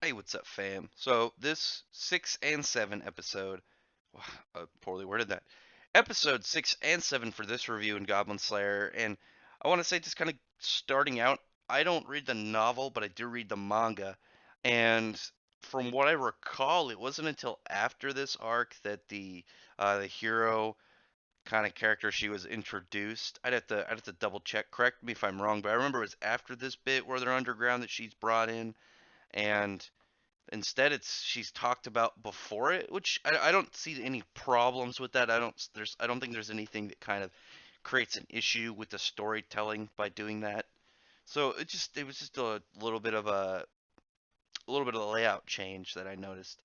Hey, what's up, fam? So this 6 and 7 episode, poorly worded that. Episode 6 and 7 for this review in Goblin Slayer, and I want to say just kind of starting out. I don't read the novel, but I do read the manga, and from what I recall, it wasn't until after this arc that the hero kind of character she was introduced. I'd have to double check. Correct me if I'm wrong, but I remember it was after this bit where they're underground that she's brought in, and instead, it's she's talked about before it, which I don't see any problems with that. I don't think there's anything that kind of creates an issue with the storytelling by doing that. So it was just a little bit of a layout change that I noticed.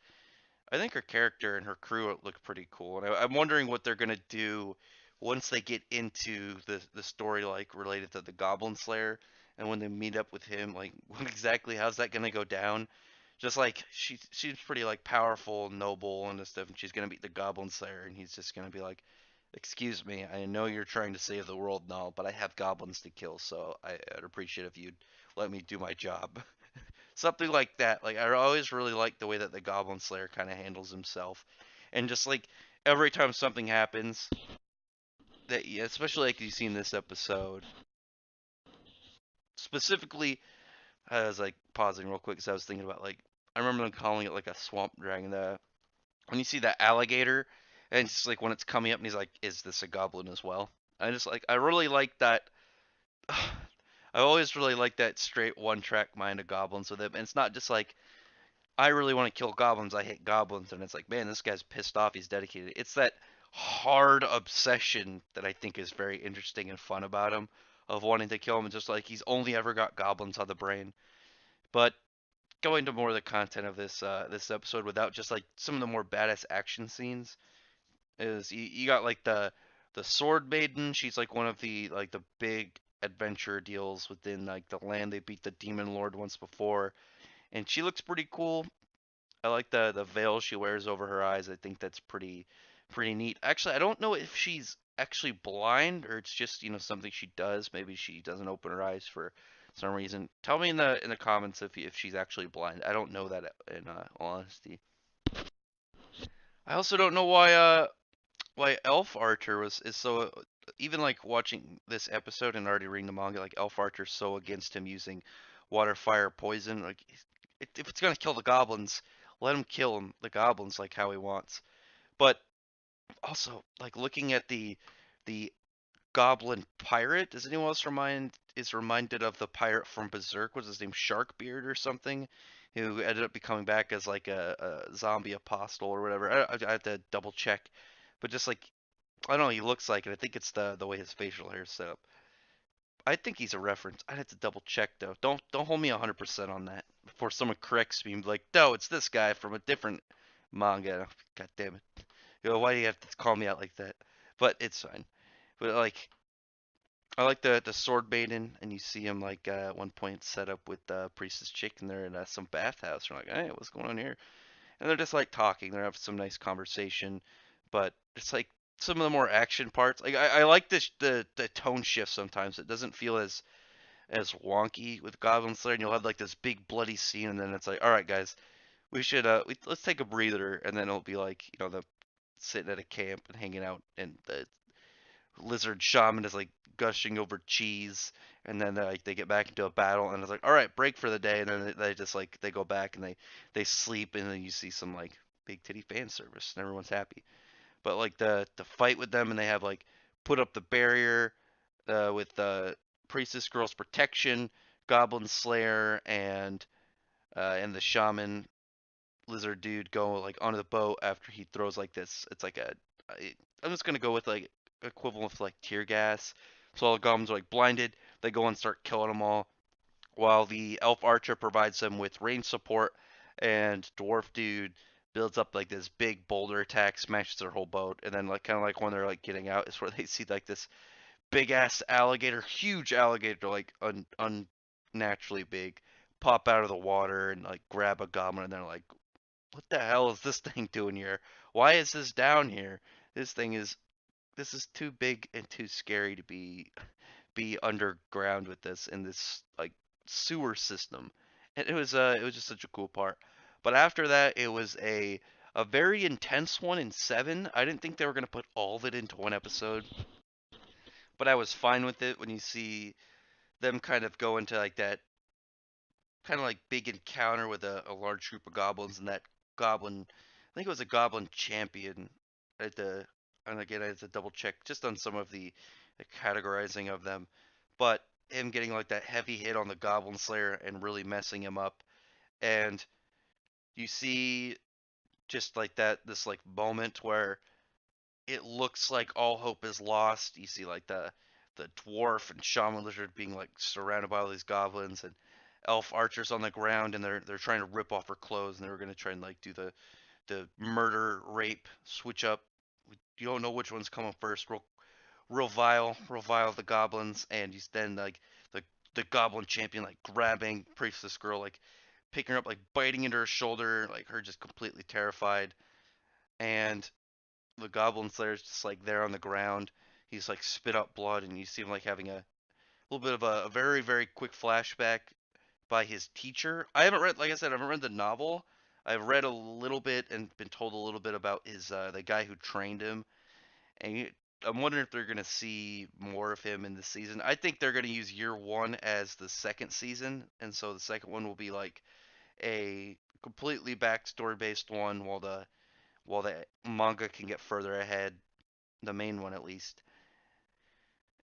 I think her character and her crew look pretty cool, and I'm wondering what they're gonna do once they get into the story like related to the Goblin Slayer, and when they meet up with him, like what exactly how's that gonna go down? Just like she's pretty like powerful, noble, and stuff, and she's gonna beat the Goblin Slayer, and he's just gonna be like, "Excuse me, I know you're trying to save the world and all, but I have goblins to kill, so I'd appreciate if you'd let me do my job." Something like that. Like I always really like the way that the Goblin Slayer kind of handles himself, and just like every time something happens, that especially like you see in this episode, specifically, I was like pausing real quick because I was thinking about like I remember them calling it like a swamp dragon. The when you see that alligator, and it's like when it's coming up, and he's like, "Is this a goblin as well?" I really like that. I always really like that straight one track mind of goblins with him, and it's not just like I really want to kill goblins. I hate goblins, and it's like, man, this guy's pissed off. He's dedicated. It's that hard obsession that I think is very interesting and fun about him, of wanting to kill him, and just like he's only ever got goblins on the brain. But going to more of the content of this episode, without just like some of the more badass action scenes, is you got like the Sword Maiden. She's like one of the big adventure deals within like the land. They beat the Demon Lord once before, and she looks pretty cool. I like the veil she wears over her eyes. I think that's pretty neat. Actually, I don't know if she's actually blind or it's just, something she does. Maybe she doesn't open her eyes for some reason. Tell me in the comments if she's actually blind. I don't know that in all honesty. I also don't know why Elf Archer is so even like watching this episode and already reading the manga, like Elf Archer's so against him using water, fire, poison. Like if it's gonna kill the goblins, let him kill the goblins like how he wants. But also like looking at the goblin pirate, does anyone else reminded of the pirate from Berserk? Was his name Sharkbeard or something? Who ended up becoming back as like a zombie apostle or whatever. I have to double check, but just like I don't know, he looks like it. I think it's the way his facial hair is set up. I think he's a reference. I'd have to double check though. Don't hold me 100% on that before someone corrects me and be like, no, it's this guy from a different manga. God damn it. Why do you have to call me out like that? But it's fine. But like, I like the sword maiden, and you see him like at one point set up with priestess chick, and they're in some bathhouse. They're like, hey, what's going on here? And they're just like talking. They're having some nice conversation, but it's like some of the more action parts. Like I like this the tone shift sometimes. It doesn't feel as wonky with Goblin Slayer, and you'll have like this big bloody scene, and then it's like, all right, guys, let's take a breather, and then it'll be like the sitting at a camp and hanging out, and the lizard shaman is like gushing over cheese, and then like they get back into a battle, and it's like, all right, break for the day, and then they just like they go back and they sleep, and then you see some like big titty fan service, and everyone's happy. But like the fight with them, and they have like put up the barrier with priestess girl's protection, goblin slayer, and the shaman lizard dude go like onto the boat after he throws like this. It's like I'm just gonna go with like equivalent of like tear gas. So all the goblins are like blinded. They go and start killing them all, while the elf archer provides them with range support, and dwarf dude builds up like this big boulder attack, smashes their whole boat, and then like kind of like when they're like getting out is where they see like this big ass alligator, huge alligator, like unnaturally big, pop out of the water and like grab a goblin, and they're like, what the hell is this thing doing here? Why is this down here? This thing is this is too big and too scary to be underground with this in this like sewer system. And it was just such a cool part. But after that, it was a very intense one in seven. I didn't think they were gonna put all of it into one episode, but I was fine with it when you see them kind of go into like that kind of like big encounter with a large group of goblins and that goblin. I think it was a goblin champion at the. And again, I had to double check just on some of the categorizing of them, but him getting like that heavy hit on the goblin slayer and really messing him up. And you see just like that this like moment where it looks like all hope is lost. You see like the dwarf and shaman lizard being like surrounded by all these goblins and elf archers on the ground, and they're trying to rip off her clothes, and they were gonna try and like do the murder rape switch up. You don't know which one's coming first. Real vile of the goblins, and he's then like the the goblin champion like grabbing priestess girl, like picking her up, like biting into her shoulder, like her just completely terrified. And the goblin slayer's just like there on the ground. He's like spit up blood, and you see him like having a little bit of a very very quick flashback by his teacher. I haven't read, like I said, I haven't read the novel. I've read a little bit and been told a little bit about his the guy who trained him, and I'm wondering if they're gonna see more of him in the season. I think they're gonna use year one as the second season, and so the second one will be like a completely backstory based one, while the manga can get further ahead, the main one at least.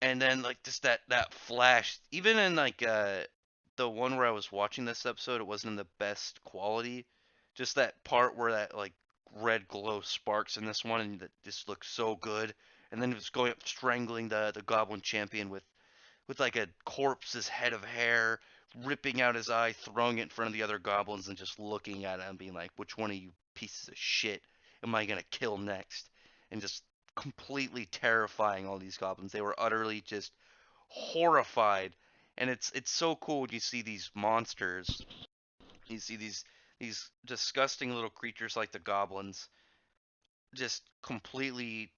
And then like just that flash, even in like the one where I was watching this episode, it wasn't in the best quality. Just that part where that like red glow sparks in this one, and that just looks so good. And then it's going up strangling the goblin champion with like a corpse's head of hair, ripping out his eye, throwing it in front of the other goblins, and just looking at him, being like, "Which one of you pieces of shit am I gonna kill next?" And just completely terrifying all these goblins. They were utterly just horrified, and it's so cool when you see these monsters. You see these disgusting little creatures like the goblins, just completely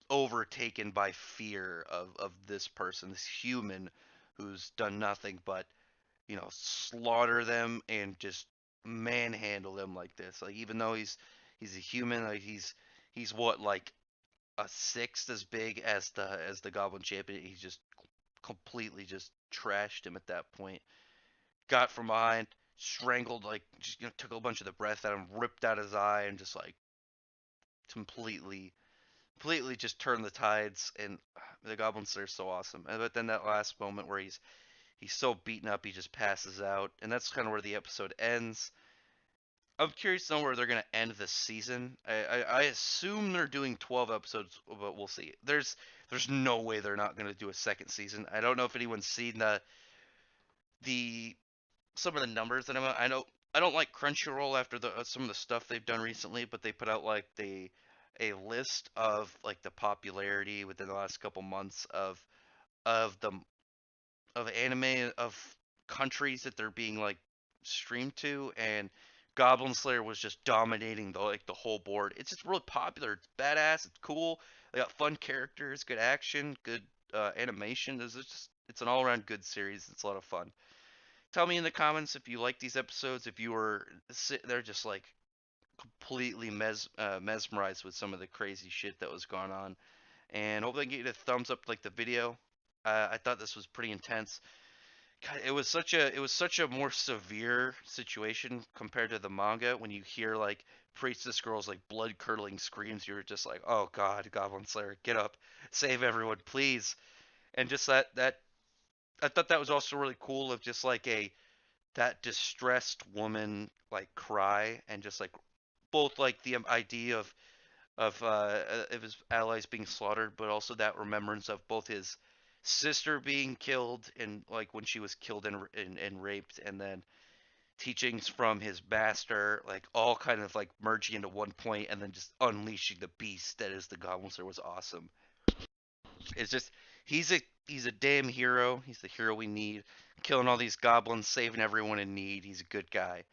overtaken by fear of this person, this human who's done nothing but, slaughter them and just manhandle them like this. Like even though he's a human, like he's what, like a sixth as big as the Goblin Champion. He's just completely just trashed him at that point. Got from behind, strangled, like just took a bunch of the breath out of him, ripped out his eye, and just like completely completely just turned the tides. And the goblins are so awesome. But then that last moment where he's so beaten up he just passes out, and that's kind of where the episode ends. I'm curious to know where they're gonna end this season. I assume they're doing 12 episodes, but we'll see. There's no way they're not gonna do a second season. I don't know if anyone's seen the some of the numbers that I know I don't like Crunchyroll after the some of the stuff they've done recently, but they put out like a list of like the popularity within the last couple months of the of anime of countries that they're being like streamed to, and Goblin Slayer was just dominating the whole board. It's just really popular. It's badass. It's cool. They got fun characters, good action, good animation. It's an all around good series. It's a lot of fun. Tell me in the comments if you like these episodes. If you were sitting there just like completely mesmerized with some of the crazy shit that was going on, and hopefully I can get you a thumbs up like the video. I thought this was pretty intense. God, it was such a more severe situation compared to the manga. When you hear like priestess girls like blood curdling screams, you're just like, oh god, Goblin Slayer, get up, save everyone, please. And just that I thought that was also really cool of just like a that distressed woman like cry, and just like both like the idea of his allies being slaughtered, but also that remembrance of both his sister being killed and like when she was killed and raped, and then teachings from his master, like all kind of like merging into one point, and then just unleashing the beast that is the Goblin Slayer was awesome. It's just he's a damn hero. He's the hero we need. Killing all these goblins, saving everyone in need. He's a good guy.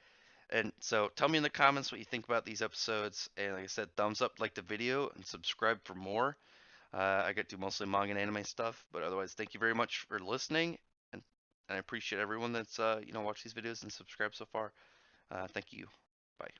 And so tell me in the comments what you think about these episodes. And like I said, thumbs up, like the video, and subscribe for more. I get to mostly manga and anime stuff, but otherwise, thank you very much for listening, and And I appreciate everyone that's watched these videos and subscribed so far. Thank you. Bye.